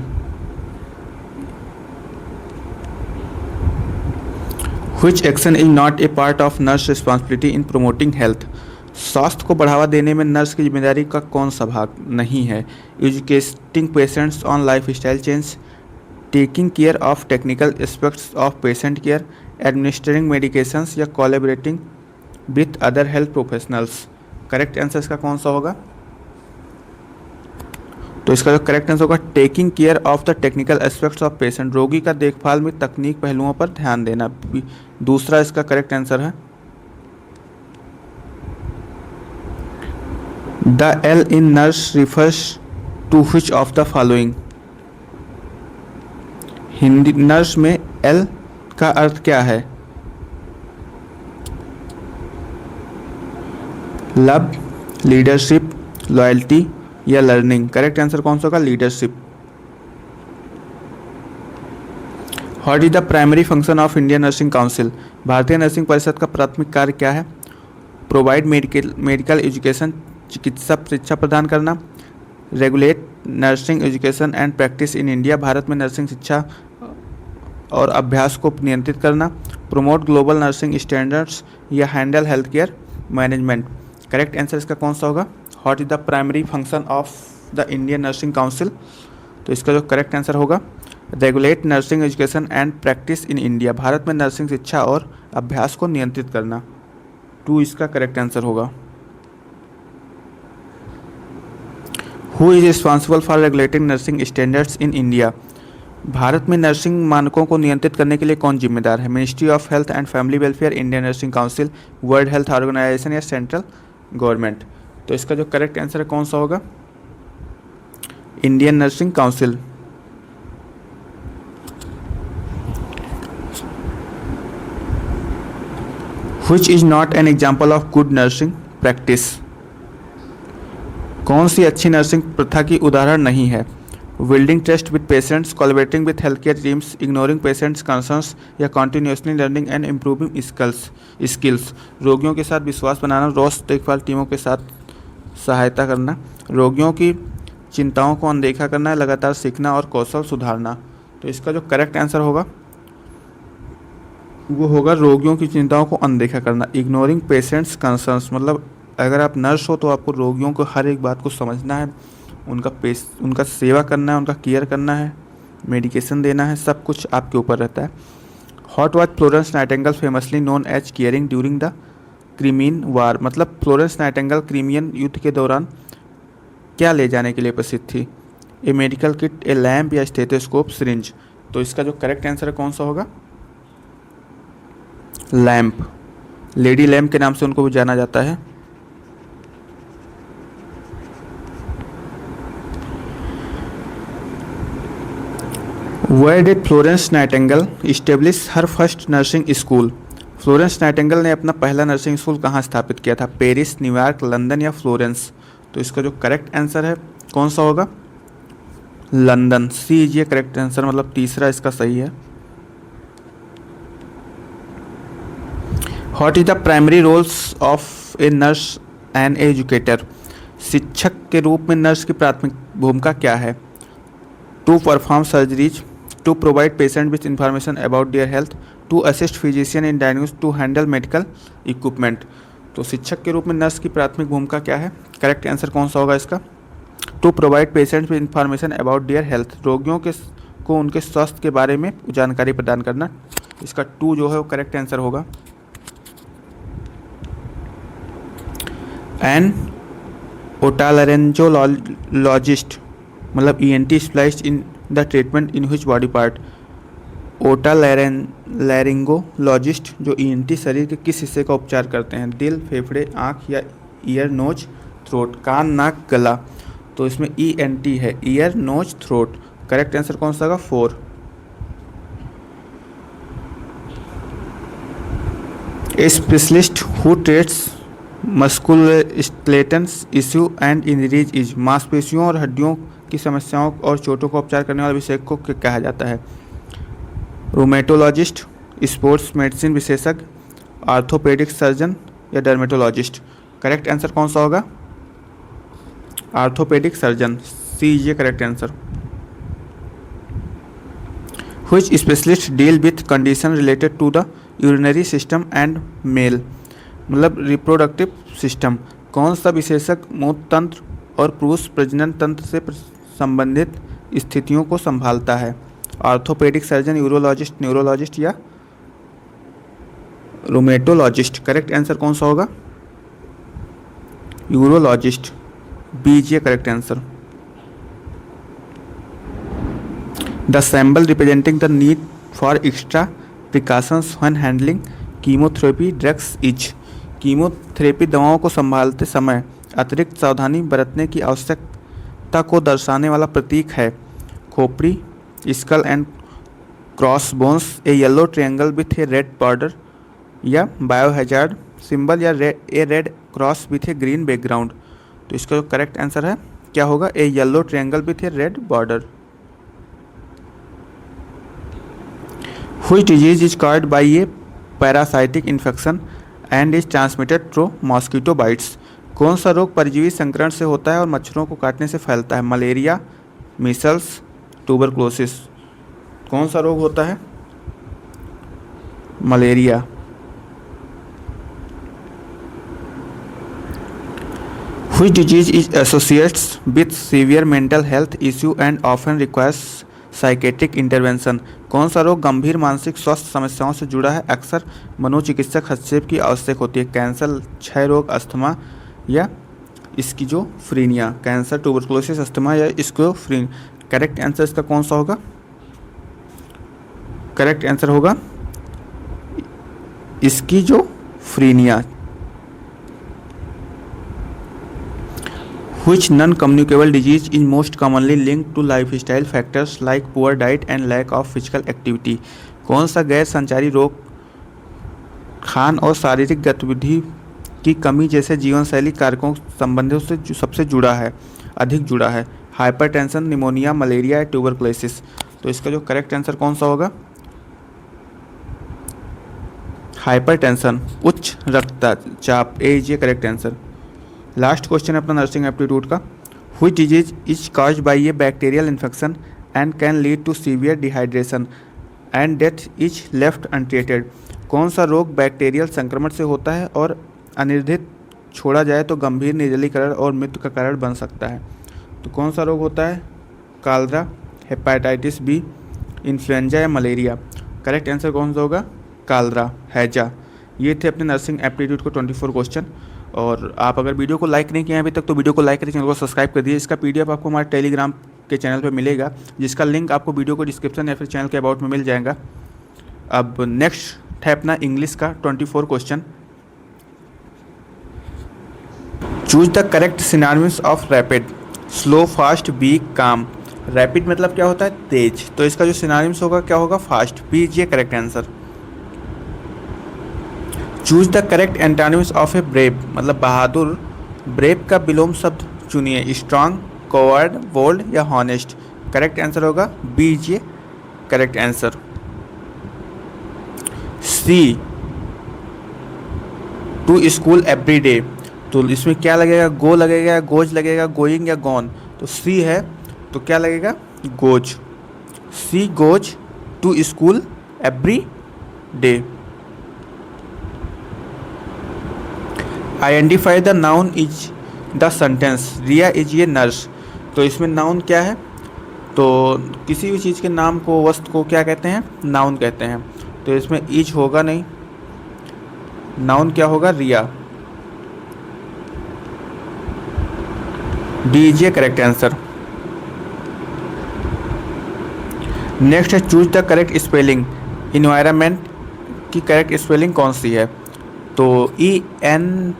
Which action is not a part of nurse responsibility in promoting health, स्वास्थ्य को बढ़ावा देने में नर्स की जिम्मेदारी का कौन सा भाग नहीं है। Educating patients on lifestyle change, taking care of technical aspects of patient care, administering medications, या collaborating with other health professionals. Correct answer इसका कौन सा होगा, तो इसका जो करेक्ट आंसर होगा taking care of the technical aspects of patient, रोगी का देखभाल में तकनीक पहलुओं पर ध्यान देना। दूसरा इसका करेक्ट आंसर है। The L in nurse refers to which of the following, Hindi nurse में एल का अर्थ क्या है, लव, लीडरशिप, लॉयल्टी, या लर्निंग। करेक्ट आंसर कौन सा होगा, leadership. What is the primary function of Indian Nursing Council, भारतीय नर्सिंग परिषद का प्राथमिक कार्य क्या है। प्रोवाइड मेडिकल एजुकेशन, चिकित्सा शिक्षा प्रदान करना, regulate nursing education and practice in India, Bharat में नर्सिंग शिक्षा और अभ्यास को नियंत्रित करना, प्रमोट ग्लोबल नर्सिंग स्टैंडर्ड्स, या handle health care management. Correct answer इसका कौन सा होगा, what is the primary function of the Indian Nursing council. तो इसका जो करेक्ट आंसर होगा regulate nursing education and practice in India, Bharat में नर्सिंग शिक्षा और अभ्यास को नियंत्रित करना। 2 इसका करेक्ट आंसर होगा। Who is responsible for regulating nursing standards in India? Bharat में नर्सिंग मानकों को नियंत्रित करने के लिए कौन जिम्मेदार है? Ministry of Health and Family Welfare, Indian Nursing Council, World Health Organization या सेंट्रल गवर्नमेंट? तो इसका जो करेक्ट आंसर है कौन सा होगा? Indian Nursing Council. Which is not an example of good nursing practice? कौन सी अच्छी नर्सिंग प्रथा की उदाहरण नहीं है? Building trust with patients, collaborating with health care teams, ignoring patients concerns या continuously learning and improving skills. रोगियों के साथ विश्वास बनाना, रोज देखभाल टीमों के साथ सहायता करना, रोगियों की चिंताओं को अनदेखा करना, लगातार सीखना और कौशल सुधारना। तो इसका जो करेक्ट आंसर होगा वो होगा रोगियों की चिंताओं को अनदेखा करना। इग्नोरिंग पेशेंट्स कंसर्न्स मतलब अगर आप नर्स हो तो आपको रोगियों को हर एक बात को समझना है, उनका सेवा करना है, उनका केयर करना है, मेडिकेशन देना है, सब कुछ आपके ऊपर रहता है। What was Florence Nightingale famously known as caring during the Crimean war? मतलब फ्लोरेंस नाइटिंगेल क्रीमियन युद्ध के दौरान क्या ले जाने के लिए प्रसिद्ध थी? ए मेडिकल किट, ए लैम्प या स्टेथोस्कोप, सिरिंज? तो इसका जो करेक्ट आंसर है कौन सा होगा? लैम्प। लेडी लैम्प के नाम से उनको भी जाना जाता है। Where did Florence Nightingale establish her first nursing school? Florence Nightingale ने अपना पहला नर्सिंग स्कूल कहाँ स्थापित किया था? पेरिस, न्यूयॉर्क, लंदन या फ्लोरेंस? तो इसका जो करेक्ट आंसर है कौन सा होगा? लंदन। सी इज ये करेक्ट आंसर, मतलब तीसरा इसका सही है। What is the primary roles of a nurse and educator? शिक्षक के रूप में नर्स की प्राथमिक भूमिका क्या है? To perform surgeries, to provide patient with information about their health, to assist physician in diagnose, to handle medical equipment? तो शिक्षक के रूप में नर्स की प्राथमिक भूमिका क्या है? करेक्ट आंसर कौन सा होगा इसका? To provide patient with information about their health, रोगियों को उनके स्वास्थ्य के बारे में जानकारी प्रदान करना। इसका 2 जो है वो करेक्ट आंसर होगा। एन ओटालरेंजोलॉजिस्ट मतलब ENT specialist in the treatment in which body part? Otolaryngologist जो ENT शरीर के किस हिस्से का उपचार करते हैं? दिल, फेफड़े, आँख या ईयर, नोज, थ्रोट? कान, नाक, गला? तो इसमें ENT है, ear, nose, throat. Correct answer कौन सा होगा? 4। A specialist who treats musculoskeletal issue and injuries is? मांसपेशियों और हड्डियों की समस्याओं और चोटों का उपचार करने वाले विशेषज्ञ को क्या कहा जाता है? रूमेटोलॉजिस्ट, स्पोर्ट्स मेडिसिन विशेषज्ञ, आर्थोपेडिक सर्जन या डर्मेटोलॉजिस्ट? करेक्ट आंसर कौन सा होगा? Orthopaedic surgeon. सी ये correct answer. Which specialist deal with condition related to the urinary system and male मतलब रिप्रोडक्टिव सिस्टम? कौन सा विशेषज्ञ मूत्र तंत्र और पुरुष प्रजनन तंत्र से संबंधित स्थितियों को संभालता है? आर्थोपेडिक सर्जन, यूरोलॉजिस्ट, न्यूरोलॉजिस्ट या रूमेटोलॉजिस्ट? करेक्ट आंसर कौन सा होगा? यूरोलॉजिस्ट। बीजे correct answer. The symbol representing the need for extra precautions when handling chemotherapy drugs is? Chemotherapy दवाओं को संभालते समय अतिरिक्त सावधानी बरतने की आवश्यकता को दर्शाने वाला प्रतीक है? खोपड़ी, skull and cross bones, a yellow triangle with a red border या बायोहैजार्ड सिंबल या a red cross with a green background? तो इसका जो करेक्ट आंसर है क्या होगा? A yellow triangle with a red border. Which disease is caused by a parasitic infection and is transmitted through mosquito bites? कौन सा रोग परजीवी संक्रमण से होता है और मच्छरों को काटने से फैलता है? Malaria, Meselson, tuberculosis? कौन सा रोग होता है? Malaria. Which disease is associated with severe mental health issue and often requires psychiatric intervention. कौन सा रोग गंभीर मानसिक स्वास्थ्य समस्याओं से जुड़ा है, अक्सर मनोचिकित्सक हस्तक्षेप की आवश्यक होती है, कैंसर, क्षय रोग, अस्थमा या स्किज़ोफ्रीनिया। कैंसर, ट्यूबरकुलोसिस, अस्थमा या स्किज़ोफ्रीनिया। करेक्ट आंसर इसका कौन सा होगा? करेक्ट आंसर होगा स्किज़ोफ्रीनिया। Which non-communicable disease is most commonly linked to lifestyle factors like poor diet and lack of physical activity? कौन सा गैर संचारी रोग खान और शारीरिक गतिविधि की कमी जैसे जीवन शैली कारकों संबंधों से सबसे जुड़ा है, अधिक जुड़ा है? हाइपरटेंशन, निमोनिया, मलेरिया या ट्यूबरकुलोसिस। तो इसका जो करेक्ट आंसर कौन सा होगा? हाइपरटेंशन, उच्च रक्तचाप, ए इज ये करेक्ट आंसर। लास्ट क्वेश्चन है अपना नर्सिंग एप्टीट्यूड का। Which disease is caused by a bacterial infection and can lead to severe dehydration and death is left untreated. कौन सा रोग बैक्टीरियल संक्रमण से होता है और अनिर्धारित छोड़ा जाए तो गंभीर निर्जलीकरण और मृत्यु का कारण बन सकता है? तो कौन सा रोग होता है? कॉलरा, हेपेटाइटिस बी, इन्फ्लुएंजा या मलेरिया। करेक्ट आंसर कौन सा होगा? कॉलरा, हैजा। ये थे अपने नर्सिंग एप्टीट्यूड को 24 क्वेश्चन। और आप अगर वीडियो को लाइक नहीं किया अभी तक तो वीडियो को लाइक करिए, चैनल को सब्सक्राइब कर दीजिए। इसका पीडीएफ आपको हमारे टेलीग्राम के चैनल पर मिलेगा, जिसका लिंक आपको वीडियो को डिस्क्रिप्शन या फिर चैनल के अबाउट में मिल जाएगा। अब नेक्स्ट है अपना इंग्लिश का 24 question. Choose the correct synonyms of rapid. Slow, fast, weak, calm. Rapid मतलब क्या होता है? तेज। तो इसका जो सिनोनिम्स होगा क्या होगा? फास्ट। बी ये correct answer. Choose the correct antonyms of a brave मतलब बहादुर। ब्रेव का विलोम शब्द चुनिए। स्ट्रांग, कोवर्ड, बोल्ड या हॉनेस्ट। करेक्ट आंसर होगा बी ये correct answer. She, to school every day. तो इसमें क्या लगेगा? गो लगेगा, गोज लगेगा, गोइंग या गॉन। तो सी है तो क्या लगेगा? Goes. She goes to school every day. Identify the noun is the sentence. Riya is ये नर्स। तो इसमें नाउन क्या है? तो किसी भी चीज़ के नाम को, वस्तु को क्या कहते हैं? नाउन कहते हैं। तो इसमें इज होगा नहीं, नाउन क्या होगा? रिया। डी इज ये करेक्ट आंसर। नेक्स्ट है choose the correct spelling. Environment की करेक्ट स्पेलिंग कौन सी है? तो ENVIRO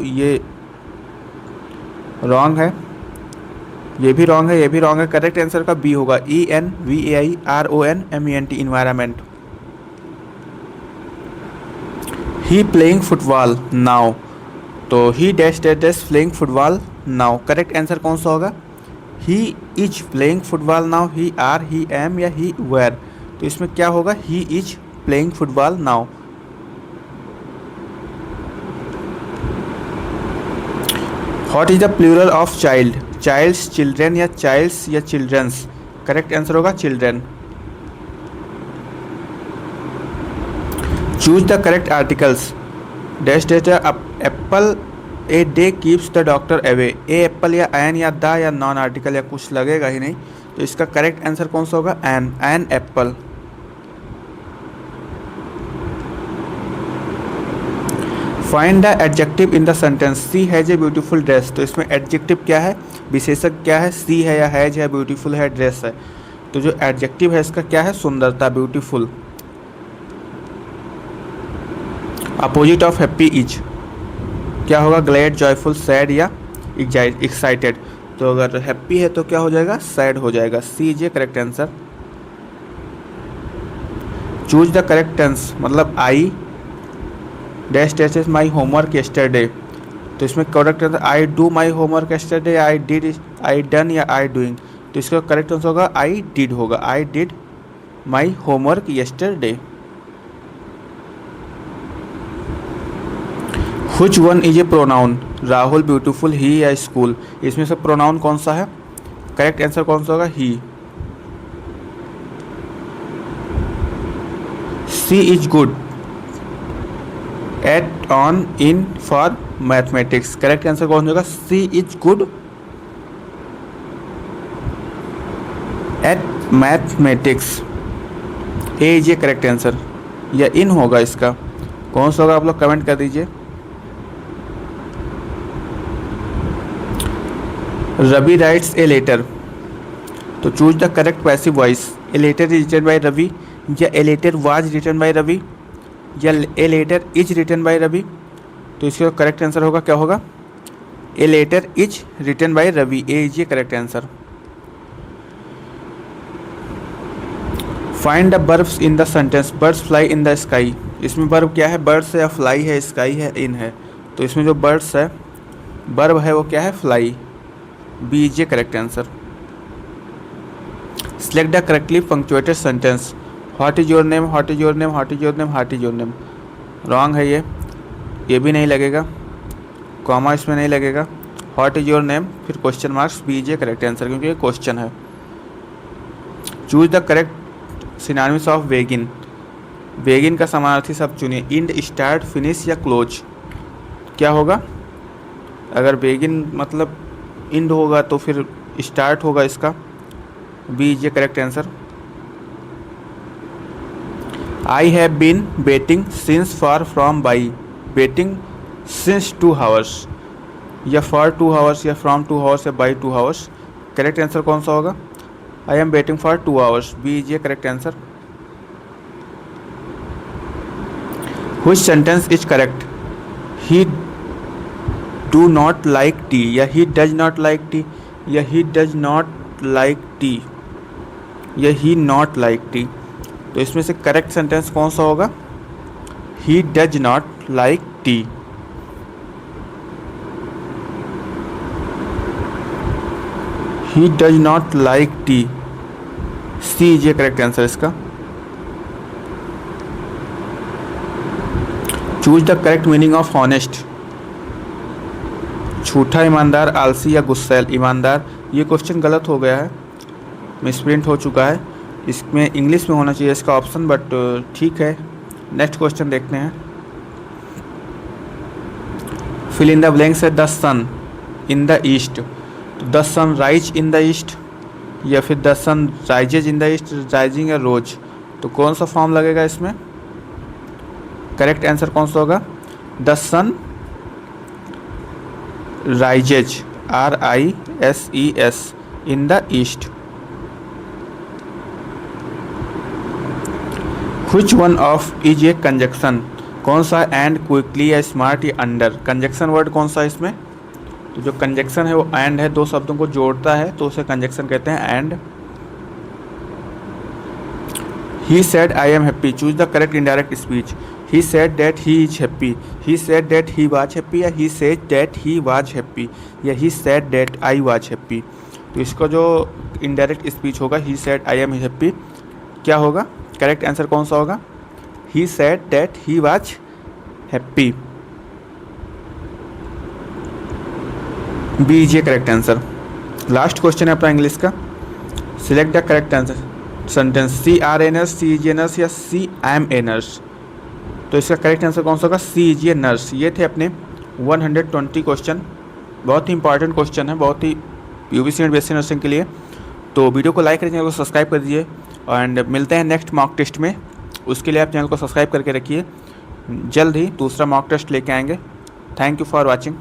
ये रॉन्ग है, ये भी रॉन्ग है, ये भी रॉन्ग है। करेक्ट आंसर का बी होगा ENVAIRONMENT environment. He playing football now. तो he dash dash dash playing football now. Correct answer कौन सा होगा? He is playing football now, he are, he am या ही वेयर। तो इसमें क्या होगा? He is playing football now. What is the plural of child? Childs, children या childs या चिल्ड्रंस। करेक्ट आंसर होगा children. Choose the correct articles. Dash dash Apple a day keeps the doctor away. A Apple या N या the या non article या कुछ लगेगा ही नहीं। तो इसका करेक्ट आंसर कौन सा होगा? An apple. Find the adjective in the sentence. She has a beautiful dress. तो इसमें एडजेक्टिव क्या है? विशेषक क्या है? सी है या हैज है, ब्यूटीफुल है, ड्रेस है। तो जो एडजेक्टिव है इसका क्या है? सुंदरता, beautiful. Opposite of happy is क्या होगा? ग्लैड, जॉयफुल, सैड या एक्साइटेड। तो अगर हैप्पी है तो क्या हो जाएगा? सैड हो जाएगा। C is a correct answer. Choose the correct tense मतलब I dash dash is my homework yesterday. तो इसमें correct answer I do my homework yesterday, I did, I done या आई डूइंग। तो इसका करेक्ट आंसर होगा I did होगा। I did my homework yesterday. Which one is a pronoun? Rahul, beautiful, he या school. इसमें से प्रोनाउन कौन सा है? करेक्ट आंसर कौन सा होगा? He. C is good at on in for mathematics. Correct answer कौन होगा? C is good mathematics, A is a correct answer या इन होगा इसका, कौन सा होगा आप लोग कमेंट कर दीजिए। रवि राइट्स ए लेटर, तो choose the correct passive voice. A letter is written by Ravi, या a letter was written by Ravi, या a letter is written by Ravi. तो इसका करेक्ट आंसर होगा क्या होगा, a letter is written by Ravi, A is a correct answer. Find the verbs in the sentence, birds fly in the sky. इसमें verb क्या है, birds है या फ्लाई है, स्काई है, इन है। तो इसमें जो बर्ड्स है, बर्ब है वो क्या है, fly, B is a correct answer. Select the correctly punctuated sentence. What is your name, what is your name, what is your name, what is your name. Wrong है ये भी नहीं लगेगा, कॉमा इसमें नहीं लगेगा। व्हाट इज योर नेम फिर question marks, B is a correct answer क्योंकि ये क्वेश्चन है। Choose the correct synonyms of begin. Begin का समानार्थी शब्द चुनिए। इंड, स्टार्ट, फिनिश या क्लोज। क्या होगा, अगर बेगिन मतलब इंड होगा तो फिर स्टार्ट होगा इसका, B is a correct answer. I have been waiting since for from by, waiting since 2 hours, या फॉर 2 आवर्स, या फ्रॉम 2 आवर्स, या बाई 2 आवर्स। करेक्ट आंसर कौन सा होगा, I am waiting for 2 hours, B is a correct answer. Which sentence is correct, he do not like tea, या he does not like tea, या he does not like tea, या ही not like T. तो इसमें से correct sentence कौन सा होगा, he does not like tea. He does not like tea, C is a correct answer इसका। Choose the correct meaning of honest. झूठा, ईमानदार, आलसी या गुस्सैल। ईमानदार, ये क्वेश्चन गलत हो गया है, मिसप्रिंट हो चुका है। इसमें इंग्लिश में होना चाहिए इसका ऑप्शन, बट ठीक है। नेक्स्ट क्वेश्चन देखते हैं। फिल इन द ब्लैंक्स है the sun in the east. तो the sun rise in the east, या फिर the sun rises in the east, rising या रोज। तो कौन सा फॉर्म लगेगा इसमें, करेक्ट आंसर कौन सा होगा, the sun rises, RISES in the east. Which one of is a conjunction, कौन सा, एंड, क्विकली या स्मार्ट या अंडर। कंजक्शन वर्ड कौन सा इसमें, तो जो कंजक्शन है वो एंड है, दो शब्दों को जोड़ता है तो उसे कंजक्शन कहते हैं, and. He said I am happy, choose the correct indirect speech. He said that he is happy, he said that he was happy, या he said that he was happy, या he said that I was happy. तो इसका जो indirect speech होगा, he said I am happy, क्या होगा, correct answer कौन सा होगा, he said that he was happy, B is a correct answer. Last question है अपना इंग्लिश का। Select the correct answer sentence. She are a nurse, she is a nurse, या she M a nurse. तो इसका correct answer कौन सा होगा, C is a nurse. ये थे अपने 120 क्वेश्चन, बहुत ही इंपॉर्टेंट क्वेश्चन है, बहुत ही यूपीएससी एंड बीएससी नर्सिंग के लिए। तो वीडियो को लाइक करिए, चैनल को सब्सक्राइब कर दीजिए, एंड मिलते हैं नेक्स्ट मॉक टेस्ट में। उसके लिए आप चैनल को सब्सक्राइब करके रखिए, जल्द ही दूसरा मॉक टेस्ट लेके आएंगे। Thank you for watching.